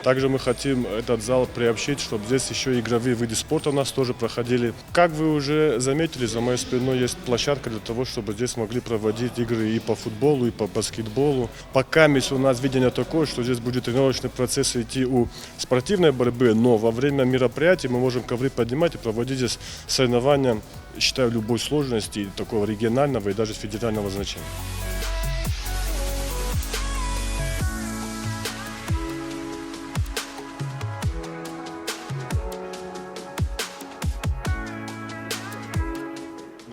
Также мы хотим этот зал приобщить, чтобы здесь еще игровые виды спорта у нас тоже проходили. Как вы уже заметили, за моей спиной есть площадка для того, чтобы здесь могли проводить игры и по футболу, и по баскетболу. Пока у нас видение такое, что здесь будет тренировочный процесс идти у спортивной борьбы, но во время мероприятий мы можем ковры поднимать и проводить здесь соревнования, считаю, любой сложности, такого регионального и даже федерального значения.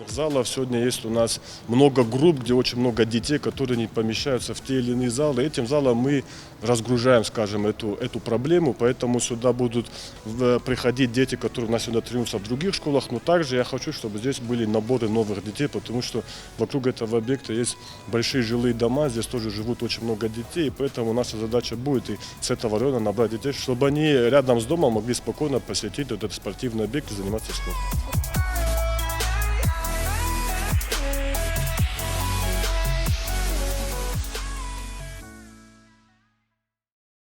Залов сегодня есть у нас много групп, где очень много детей, которые не помещаются в те или иные залы. Этим залом мы разгружаем, скажем, эту проблему, поэтому сюда будут приходить дети, которые у нас сюда тренируются в других школах, но также я хочу, чтобы здесь были наборы новых детей, потому что вокруг этого объекта есть большие жилые дома, здесь тоже живут очень много детей, и поэтому наша задача будет и с этого района набрать детей, чтобы они рядом с домом могли спокойно посетить этот спортивный объект и заниматься спортом.